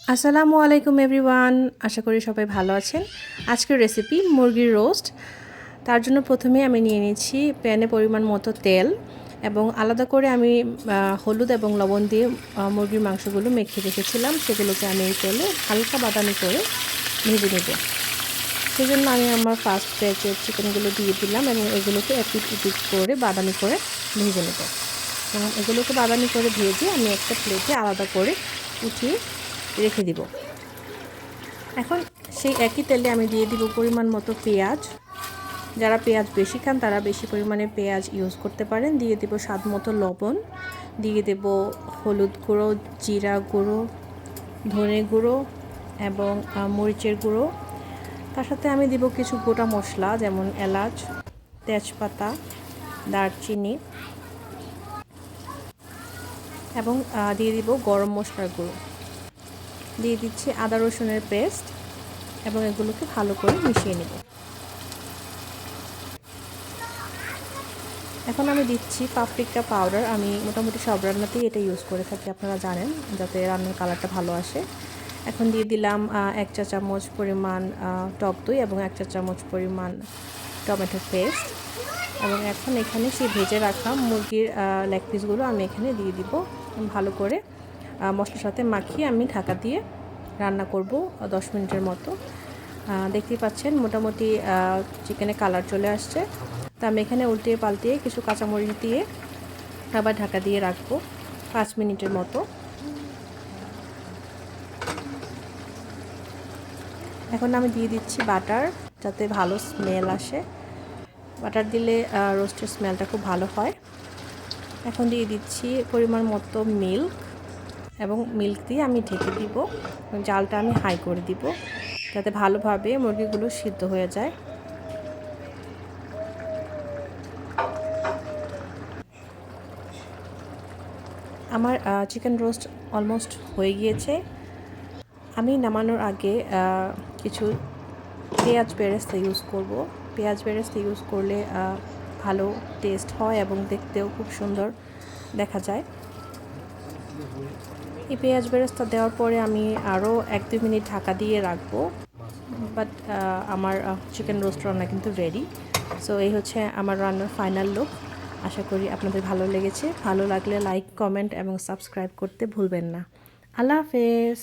আসসালামু আলাইকুম এভরিওয়ান, আশা করি সবাই ভালো আছেন। আজকের রেসিপি মুরগির রোস্ট। তার জন্য প্রথমে আমি নিয়ে নিচ্ছি প্যানে পরিমাণ মতো তেল এবং আলাদা করে আমি হলুদ এবং লবণ দিয়ে মুরগির মাংসগুলো মেখে রেখেছিলাম। সেগুলোকে আমি এই তেলে হালকা বাদামি করে ভেজে নেব। সেজন্য আমি আমার ফার্স্ট ব্যাচের চিকেনগুলো দিয়ে দিলাম এবং এগুলোকে এপিট উপিট করে বাদামি করে ভেজে নেব। এবং এগুলোকে বাদামি করে ভেজে আমি একটা প্লেটে আলাদা করে উঠিয়ে রেখে দিব। এখন সেই একই তেলে আমি দিয়ে দিব পরিমাণ মতো পেঁয়াজ। যারা পেঁয়াজ বেশি খান তারা বেশি পরিমাণে পেঁয়াজ ইউজ করতে পারেন। দিয়ে দেব স্বাদ মতো লবণ, দিয়ে দেব হলুদ গুঁড়ো, জিরা গুঁড়ো, ধনে গুঁড়ো এবং মরিচের গুঁড়ো। তার সাথে আমি দিব কিছু গোটা মশলা যেমন এলাচ, তেজপাতা, দারচিনি এবং দিয়ে দিব গরম মশলার গুঁড়ো। দিয়ে দিচ্ছি আদা রসুনের পেস্ট এবং এগুলোকে ভালো করে মিশিয়ে নেব। এখন আমি দিচ্ছি পাপরিকা পাউডার। আমি মোটামুটি সব রান্নাতেই এটা ইউজ করে থাকি, আপনারা জানেন, যাতে রান্নার কালারটা ভালো আসে। এখন দিয়ে দিলাম 1 চা চামচ পরিমাণ টক দই এবং 1 চা চামচ পরিমাণ টমেটো পেস্ট। এবং এখন এখানে সেই ভেজে রাখা মুরগির লেগ পিসগুলো আমি এখানে দিয়ে দিব। ভালো করে মশলার সাথে মাখিয়ে আমি ঢাকা দিয়ে রান্না করব 10 মিনিটের মতো। দেখতেই পাচ্ছেন মোটামুটি চিকেনে কালার চলে আসছে। তা আমি এখানে উল্টিয়ে পাল্টিয়ে কিছু কাঁচামরিচ দিয়ে আবার ঢাকা দিয়ে রাখবো 5 মিনিটের মতো। এখন আমি দিয়ে দিচ্ছি বাটার, যাতে ভালো স্মেল আসে। বাটার দিলে রোস্টের স্মেলটা খুব ভালো হয়। এখন দিয়ে দিচ্ছি পরিমাণ মতো মিল্ক এবং মিল্ক দিয়ে আমি ঢেকে দিব। জালটা আমি হাই করে দিব যাতে ভালোভাবে মুরগিগুলো সিদ্ধ হয়ে যায়। আমার চিকেন রোস্ট অলমোস্ট হয়ে গিয়েছে। আমি নামানোর আগে কিছু পেঁয়াজ বেরেস্তা ইউজ করব। পেঁয়াজ বেরেস্তা ইউজ করলে ভালো টেস্ট হয় এবং দেখতেও খুব সুন্দর দেখা যায়। এই পেঁয়াজ বেরেস্তা দেওয়ার পরে আমি আরও 1-2 মিনিট ঢাকা দিয়ে রাখবো। বাট আমার চিকেন রোস্ট রান্না কিন্তু রেডি। সো এই হচ্ছে আমার রান্নার ফাইনাল লুক। আশা করি আপনাদের ভালো লেগেছে। ভালো লাগলে লাইক, কমেন্ট এবং সাবস্ক্রাইব করতে ভুলবেন না। আল্লাহ হাফেজ।